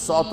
7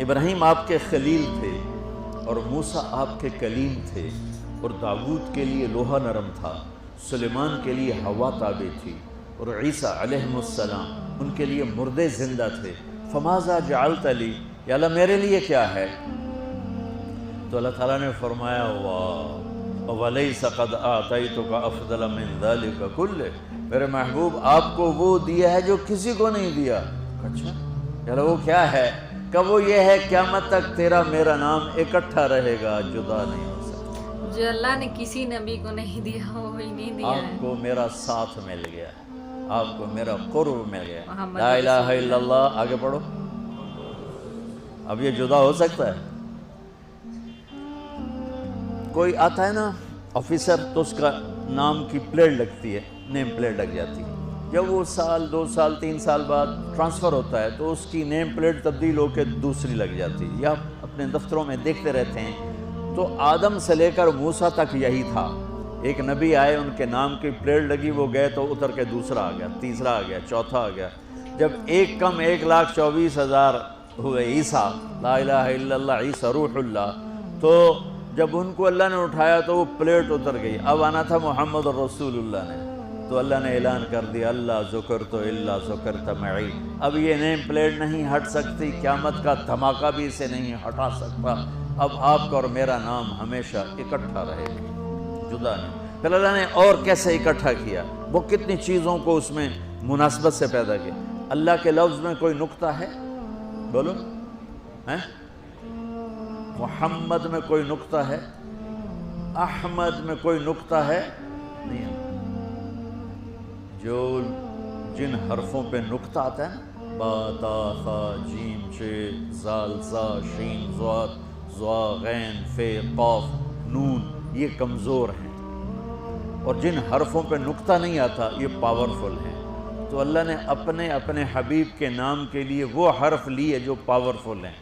ابراہیم آپ کے خلیل تھے اور موسیٰ آپ کے کلیم تھے، اور داؤد کے لیے لوہا نرم تھا، سلیمان کے لیے ہوا تابع تھی، اور عیسیٰ علیہ السلام ان کے لیے مردے زندہ تھے۔ فماذا جعلت لی، یا اللہ میرے لیے کیا ہے؟ تو اللہ تعالیٰ نے فرمایا وَلَيْسَ قَدْ آتَيْتُكَ أَفْضَلَ مِنْ ذَلِكَ كُلِّهِ، میرے محبوب آپ کو وہ دیا ہے جو کسی کو نہیں دیا۔ اچھا یا اللہ وہ کیا ہے؟ کہ وہ یہ ہے قیامت تک تیرا میرا نام اکٹھا رہے گا، جدا نہیں ہو سکتا۔ جو اللہ نے کسی نبی کو نہیں دیا وہی نہیں دیا ہے۔ آپ کو میرا ساتھ مل گیا، آپ کو میرا قرب مل گیا۔ محمد لا الہ الا اللہ، آگے پڑھو۔ اب یہ جدا ہو سکتا ہے؟ کوئی آتا ہے نا آفیسر، تو اس کا نام کی پلیٹ لگتی ہے، نیم پلیٹ لگ جاتی ہے۔ جب وہ سال 2 سال 3 سال بعد ٹرانسفر ہوتا ہے تو اس کی نیم پلیٹ تبدیل ہو کے دوسری لگ جاتی ہے، یا اپنے دفتروں میں دیکھتے رہتے ہیں۔ تو آدم سے لے کر موسیٰ تک یہی تھا، ایک نبی آئے، ان کے نام کی پلیٹ لگی، وہ گئے تو اتر کے دوسرا آ گیا، تیسرا آ گیا، چوتھا آ گیا۔ جب ایک کم 1,24,000 ہوئے عیسیٰ، لا الہ الا اللہ، عیسیٰ روح اللہ، تو جب ان کو اللہ نے اٹھایا تو وہ پلیٹ اتر گئی۔ اب آنا تھا محمد رسول اللہ نے، تو اللہ نے اعلان کر دیا اللہ ذکرت الا ذکرت معی۔ اب یہ نیم پلیٹ نہیں ہٹ سکتی، قیامت کا دھماکہ بھی اسے نہیں ہٹا سکتا۔ اب آپ کا اور میرا نام ہمیشہ اکٹھا رہے گا، جدا نہیں۔ پھر اللہ نے اور کیسے اکٹھا کیا، وہ کتنی چیزوں کو اس میں مناسبت سے پیدا کیا۔ اللہ کے لفظ میں کوئی نقطہ ہے؟ بولو، ہیں؟ محمد میں کوئی نقطہ ہے؟ احمد میں کوئی نقطہ ہے؟ نہیں ہے۔ جو جن حرفوں پہ نقطہ آتا ہے نا، با تا خا جیم چ زال زا شین ضاد ضا غین ف قاف نون، یہ کمزور ہیں، اور جن حرفوں پہ نقطہ نہیں آتا یہ پاورفل ہیں۔ تو اللہ نے اپنے حبیب کے نام کے لیے وہ حرف لیے جو پاورفل ہیں،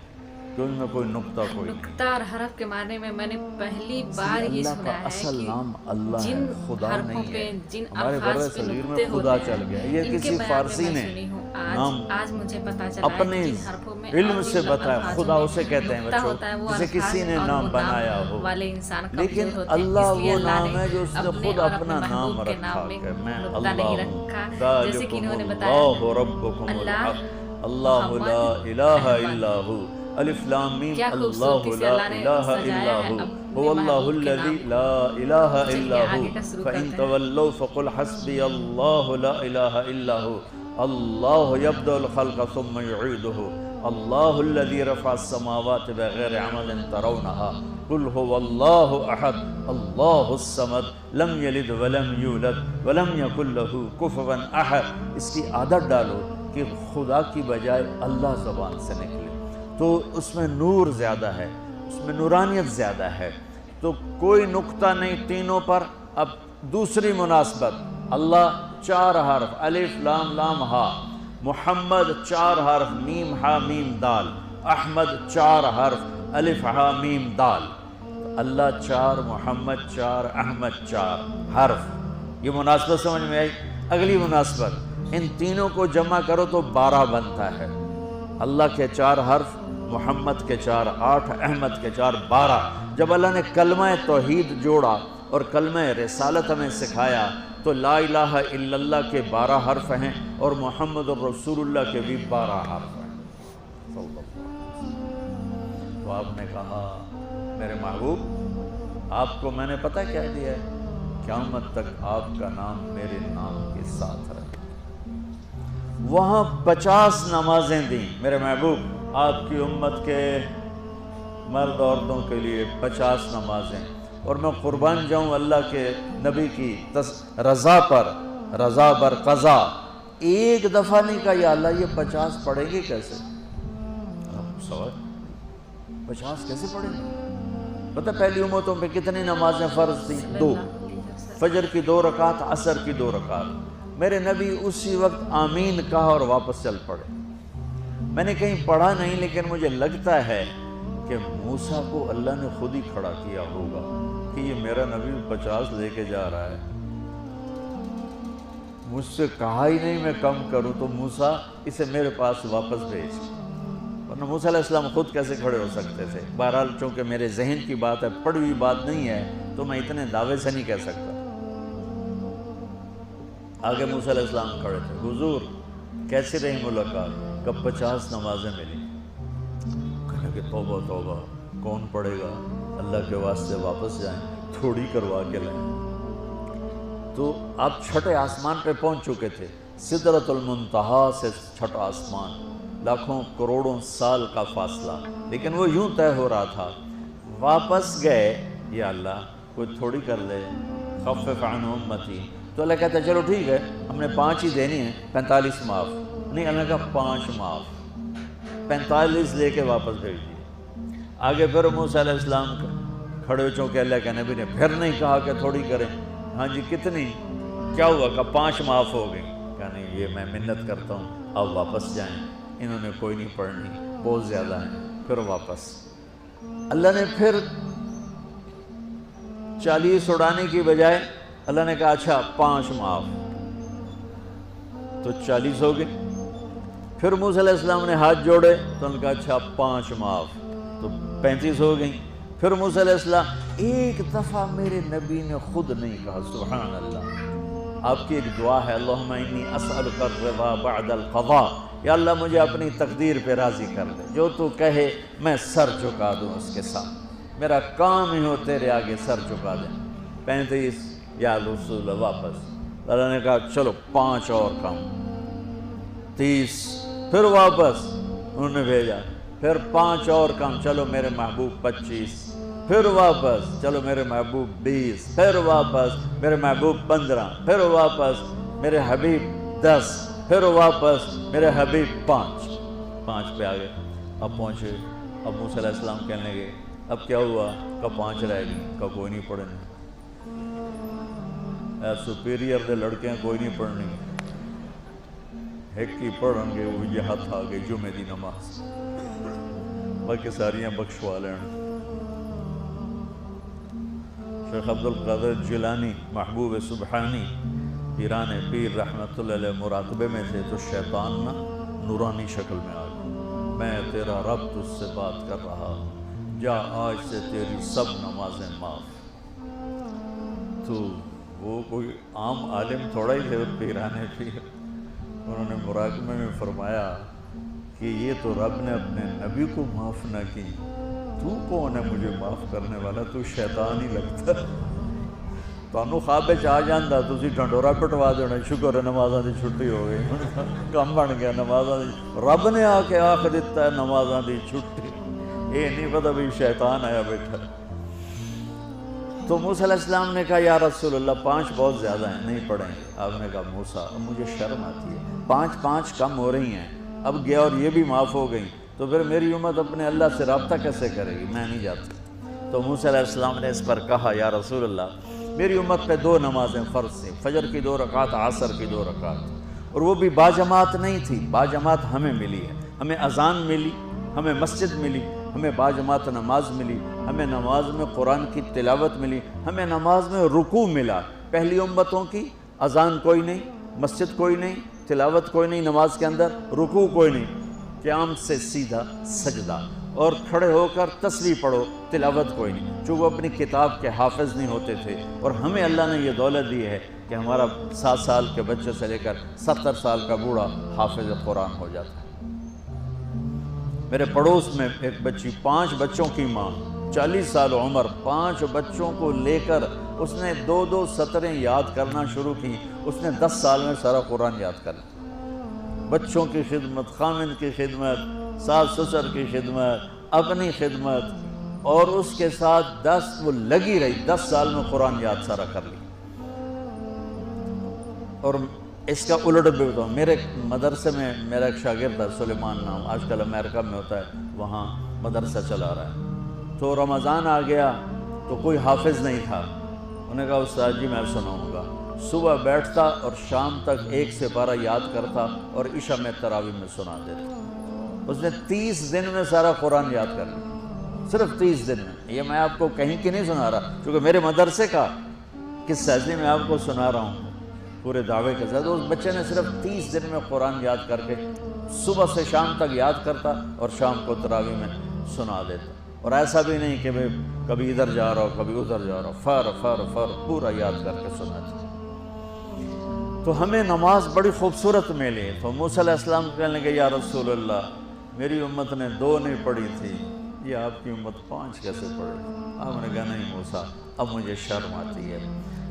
کہ ان میں کوئی نقطہ کوئی نہیں۔ نقطہ اور حرف کے معنی میں نے پہلی بار یہ اللہ سنا کا ہے اصل کہ نام اللہ ہے، جن خدا حرفوں نہیں پہ، ہے۔ جن ہمارے الفاظ برِ پہ صغیر میں نقطے خدا ہوتے چل ہیں، گیا، یہ ان کے کسی بیان فارسی میں نے سنی ہوں۔ نام آج مجھے پتا چلا ہے اپنے کہ جن حرفوں میں علم اور سے جن بتایا، الفاظوں خدا میں اسے کہتے ہیں نقطہ بچوں، ہوتا ہے، وہ جسے الفاظ کسی نے اور نام وہ بنایا ہو۔ والے انسان لیکن کمزور ہوتے ہیں، اللہ اس لیے وہ اللہ نام ہے جو اس نے اپنے خود اور اپنا اپنے نام محبوب کے رکھا نام میں کہ میں نقطہ نہیں رکھا، جیسے کہ انہوں نے بتایا اللہ ربکم الحق اللہ لا الہ الا ہو، الف لام میم کیا اللہ خوبصورتی سے لا اللہ نے الہ سجایا الا ہے ہو اپنے هو اللہ محبوب کے الذی نام۔ لا الہ الا چلیے ہو آگے کا شروع فإن کرتے ہیں۔ تولوا فقل حسبی اللہ لا الہ الا ہو اللہ یبدأ الخلق ثم یعیدہ اللہ الذی رفع السماوات بغیر عمد ترونها قل هو اللہ احد اللہ الصمد لم یلد ولم یولد ولم یکن له کفوا احد۔ اس کی عادت ڈالو کہ خدا کی بجائے اللہ زبان سے نکلے، تو اس میں نور زیادہ ہے، اس میں نورانیت زیادہ ہے۔ تو کوئی نقطہ نہیں تینوں پر۔ اب دوسری مناسبت، اللہ 4 حرف الف لام لام ہا، محمد 4 حرف میم ہا میم دال، احمد 4 حرف الف ہا میم دال۔ اللہ 4، محمد 4، احمد 4 حرف۔ یہ مناسبت سمجھ میں آئی؟ اگلی مناسبت، ان تینوں کو جمع کرو تو 12 بنتا ہے۔ اللہ کے 4 حرف، محمد کے 4 8، احمد کے 4 12۔ جب اللہ نے کلمہ توحید جوڑا اور کلمہ رسالت ہمیں سکھایا تو لا الہ الا اللہ کے 12 حرف ہیں اور محمد الرسول اللہ کے بھی 12 حرف ہیں۔ صلی اللہ علیہ وسلم۔ تو آپ نے کہا میرے محبوب آپ کو میں نے پتہ کیا دیا ہے؟ قیامت تک آپ کا نام میرے نام کے ساتھ رہے۔ وہاں 50 نمازیں دیں میرے محبوب، آپ کی امت کے مرد عورتوں کے لیے 50 نمازیں، اور میں قربان جاؤں اللہ کے نبی کی رضا پر قضا۔ ایک دفعہ نہیں کہا یا اللہ یہ 50 پڑھیں گے کیسے؟ سوال 50 کیسے پڑھیں گے؟ پتہ پہلی امتوں پہ کتنی نمازیں فرض تھیں؟ 2، فجر کی 2 رکعت، عصر کی 2 رکعت۔ میرے نبی اسی وقت آمین کہا اور واپس چل پڑے۔ میں نے کہیں پڑھا نہیں، لیکن مجھے لگتا ہے کہ موسیٰ کو اللہ نے خود ہی کھڑا کیا ہوگا کہ یہ میرا نبی 50 لے کے جا رہا ہے، مجھ سے کہا ہی نہیں میں کم کروں، تو موسیٰ اسے میرے پاس واپس بھیج، ورنہ ورنہ موسیٰ علیہ السلام خود کیسے کھڑے ہو سکتے تھے؟ بہرحال چونکہ میرے ذہن کی بات ہے، پڑھی ہوئی بات نہیں ہے، تو میں اتنے دعوے سے نہیں کہہ سکتا۔ آگے موسیٰ علیہ السلام کھڑے تھے، حضور کیسی رہی ملاقات؟ کب 50 نمازیں ملی؟ کہنے کہ توبہ توبہ، کون پڑھے گا؟ اللہ کے واسطے واپس جائیں، تھوڑی کروا کے لیں۔ تو آپ چھٹے آسمان پہ پہنچ چکے تھے، سدرۃ المنتہا سے چھٹا آسمان، لاکھوں کروڑوں سال کا فاصلہ، لیکن وہ یوں طے ہو رہا تھا۔ واپس گئے، یا اللہ کوئی تھوڑی کر لے، خفف عن امتی۔ تو اللہ کہتا ہے چلو ٹھیک ہے، ہم نے 5 ہی دینی ہیں، 45 معاف نہیں۔ اللہ کا 5 معاف، 45 لے کے واپس بھیج دیے۔ آگے پھر موسیٰ علیہ السلام کھڑے ہو، چونکہ اللہ کے نبی نے پھر نہیں کہا کہ تھوڑی کریں۔ ہاں جی کتنی؟ کیا ہوا؟ کہ 5 معاف ہو گئی۔ کہ نہیں، یہ میں منت کرتا ہوں، اب واپس جائیں، انہوں نے کوئی نہیں پڑھنی، بہت زیادہ ہیں۔ پھر واپس اللہ نے پھر 40 اڑانے کی بجائے اللہ نے کہا اچھا 5 معاف، تو 40 ہو گئی۔ پھر موسیٰ علیہ السلام نے ہاتھ جوڑے تو انہوں نے کہا اچھا 5 معاف، تو 35 ہو گئی۔ پھر موسیٰ علیہ السلام ایک دفعہ میرے نبی نے خود نہیں کہا، سبحان اللہ۔ آپ کی ایک دعا ہے، اللہم انی اسألک الرضا بعد القضاء، یا اللہ مجھے اپنی تقدیر پہ راضی کر دے، جو تو کہے میں سر جھکا دوں اس کے ساتھ، میرا کام ہی ہو تیرے آگے سر جھکا دیں۔ 35 یا رسول اللہ، واپس اللہ نے کہا چلو 5 اور کم، 30۔ پھر واپس انہوں نے بھیجا، پھر 5 اور کم، چلو میرے محبوب 25۔ پھر واپس چلو میرے محبوب 20۔ پھر واپس میرے محبوب 15۔ پھر واپس میرے حبیب 10۔ پھر واپس میرے حبیب 5 پہ آگے۔ اب پہنچے، اب موسیٰ علیہ السلام کہنے لگے اب کیا ہوا؟ کہ 5 رہ گئی، کہ کوئی نہیں پڑھنے، اے سپیریئر دے لڑکے ہیں، کوئی نہیں پڑھنی، ایک ہی پڑھن گے، وہ یہ ہاتھ آ گئی جمعے دی نماز، باقی ساریاں بخشوا لین۔ شیخ عبد القادر جیلانی محبوب سبحانی پیران پیر رحمت اللہ علیہ مراقبے میں تھے، تو شیطان نا نورانی شکل میں آ گیا، میں تیرا رب تجھ سے بات کر رہا، جا آج سے تیری سب نمازیں معاف۔ تو وہ کوئی عام عالم تھوڑا ہی تھے، پیران پیر، انہوں نے مراقبے میں فرمایا کہ یہ تو رب نے اپنے نبی کو معاف نہ کی، تو کون ہے مجھے معاف کرنے والا؟ تو شیطان ہی لگتا۔ تانوں خواب آ جاندہ تسی ڈھنڈورا پٹوا دینا، شکر ہے نمازاں دی چھٹی ہو گئی، کم بن گیا نمازاں دی، رب نے آ کے آخ دیتا ہے نمازاں دی چھٹی، یہ نہیں پتہ بھی شیطان آیا بیٹھا۔ تو موسیٰ علیہ السلام نے کہا یا رسول اللہ 5 بہت زیادہ ہیں، نہیں پڑھیں گے۔ آپ نے کہا موسیٰ اب مجھے شرم آتی ہے، 5 کم ہو رہی ہیں، اب گیا اور یہ بھی معاف ہو گئی، تو پھر میری امت اپنے اللہ سے رابطہ کیسے کرے گی؟ میں نہیں جاتا۔ تو موسیٰ علیہ السلام نے اس پر کہا یا رسول اللہ میری امت پہ 2 نمازیں فرض تھیں، فجر کی 2 رکعت، عصر کی 2 رکعت، اور وہ بھی باجماعت نہیں تھی، باجماعت ہمیں ملی ہے، ہمیں اذان ملی، ہمیں مسجد ملی، ہمیں باجماعت نماز ملی، ہمیں نماز میں قرآن کی تلاوت ملی، ہمیں نماز میں رکوع ملا۔ پہلی امتوں کی اذان کوئی نہیں، مسجد کوئی نہیں، تلاوت کوئی نہیں، نماز کے اندر رکوع کوئی نہیں، قیام سے سیدھا سجدہ، اور کھڑے ہو کر تسبیح پڑھو، تلاوت کوئی نہیں، چونکہ وہ اپنی کتاب کے حافظ نہیں ہوتے تھے۔ اور ہمیں اللہ نے یہ دولت دی ہے کہ ہمارا 7 سال کے بچے سے لے کر 70 سال کا بوڑھا حافظ قرآن ہو جاتا ہے۔ میرے پڑوس میں ایک بچی، 5 بچوں کی ماں، 40 سال عمر، 5 بچوں کو لے کر اس نے 2 سطریں یاد کرنا شروع کی، اس نے 10 سال میں سارا قرآن یاد کر لیا۔ بچوں کی خدمت، خامن کی خدمت، ساس سسر کی خدمت، اپنی خدمت، اور اس کے ساتھ 10 وہ لگی رہی، 10 سال میں قرآن یاد سارا کر لی۔ اور اس کا الٹ بھی بتاؤں، میرے مدرسے میں میرا ایک شاگرد ہے سلیمان نام، آج کل امریکہ میں ہوتا ہے، وہاں مدرسہ چلا رہا ہے۔ تو رمضان آ گیا تو کوئی حافظ نہیں تھا، انہوں نے کہا استاد جی میں سناؤں گا۔ صبح بیٹھتا اور شام تک 1 سپارہ یاد کرتا اور عشاء میں تراویح میں سنا دیتا۔ اس نے 30 دن میں سارا قرآن یاد کر لیا، صرف 30 دن میں۔ یہ میں آپ کو کہیں کی نہیں سنا رہا، چونکہ میرے مدرسے کا قصہ ہے، میں آپ کو سنا رہا ہوں۔ پورے دعوے کے ساتھ. اس بچے نے صرف 30 دن میں قرآن یاد کر کے صبح سے شام تک یاد کرتا اور شام کو تراویح میں سنا دیتا. اور ایسا بھی نہیں کہ کبھی ادھر جا رہا ہو کبھی ادھر جا رہا ہو، فر فر فر پورا یاد کر کے سناتا. تو ہمیں نماز بڑی خوبصورت ملی. تو موسیٰ علیہ السلام کہنے لگے یا رسول اللہ میری امت نے 2 نہیں پڑھی تھی، یہ آپ کی امت 5 کیسے پڑھی؟ آپ نے کہا نہیں موسیٰ اب مجھے شرم آتی ہے.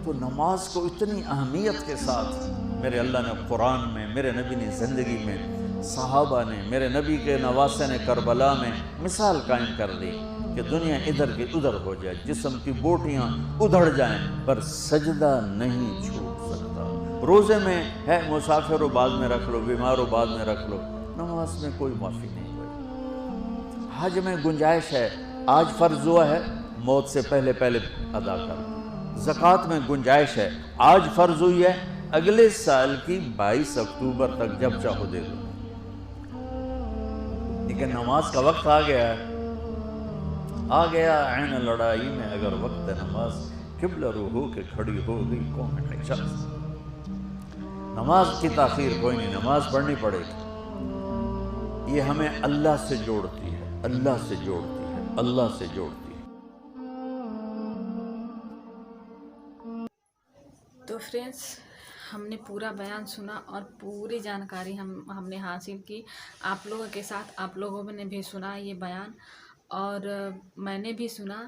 تو نماز کو اتنی اہمیت کے ساتھ میرے اللہ نے قرآن میں، میرے نبی نے زندگی میں، صحابہ نے، میرے نبی کے نواسے نے کربلا میں مثال قائم کر دی کہ دنیا ادھر کی ادھر ہو جائے، جسم کی بوٹیاں ادھڑ جائیں پر سجدہ نہیں چھوٹ سکتا. روزے میں ہے مسافر ہو بعد میں رکھ لو، بیمار ہو بعد میں رکھ لو، نماز میں کوئی معافی نہیں ہوئی. حج میں گنجائش ہے، آج فرض ہوا ہے موت سے پہلے پہلے ادا کر. زکوٰۃ میں گنجائش ہے، آج فرض ہوئی ہے اگلے سال کی 22 اکتوبر تک جب چاہو دے دو. لیکن نماز کا وقت آ گیا ہے، آ گیا عین لڑائی میں اگر وقت نماز، قبلہ رو ہو کے کھڑی ہو گئی قوم حجاز. نماز کی تاخیر کوئی نہیں، نماز پڑھنی پڑے گی. یہ ہمیں اللہ سے جوڑتی ہے، اللہ سے جوڑتی ہے، اللہ سے جوڑتی ہے. تو فرینڈس ہم نے پورا بیان سنا اور پوری جانکاری ہم نے حاصل کی آپ لوگوں کے ساتھ. آپ لوگوں نے بھی سنا یہ بیان اور میں نے بھی سنا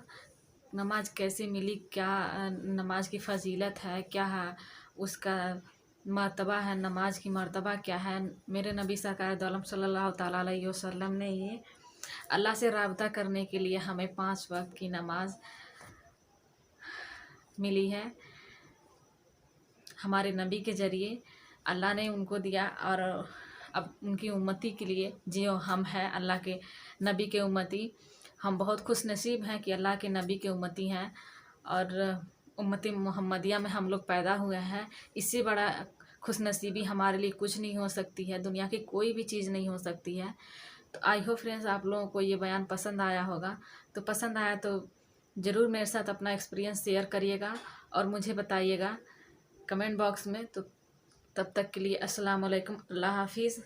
نماز کیسے ملی، کیا نماز کی فضیلت ہے، کیا ہے اس کا مرتبہ ہے، نماز کی مرتبہ کیا ہے. میرے نبی سرکار دو عالم صلی اللہ تعالیٰ علیہ وسلم نے یہ اللہ سے رابطہ کرنے کے لیے ہمیں 5 وقت کی نماز ملی ہے. ہمارے نبی کے ذریعے اللہ نے ان کو دیا اور اب ان کی امتی کے لیے جو ہم ہیں اللہ کے نبی کے امتی، ہم بہت خوش نصیب ہیں کہ اللہ کے نبی کے امتی ہیں اور امتی محمدیہ میں ہم لوگ پیدا ہوئے ہیں. اس سے بڑا خوش نصیبی ہمارے لیے کچھ نہیں ہو سکتی ہے، دنیا کی کوئی بھی چیز نہیں ہو سکتی ہے. تو آئی ہوپ فرینڈس آپ لوگوں کو یہ بیان پسند آیا ہوگا. تو پسند آیا تو ضرور میرے ساتھ اپنا ایکسپیرینس شیئر کریے گا اور مجھے بتائیے گا کمنٹ باکس میں. تو تب تک کے لیے السلام علیکم، اللہ حافظ.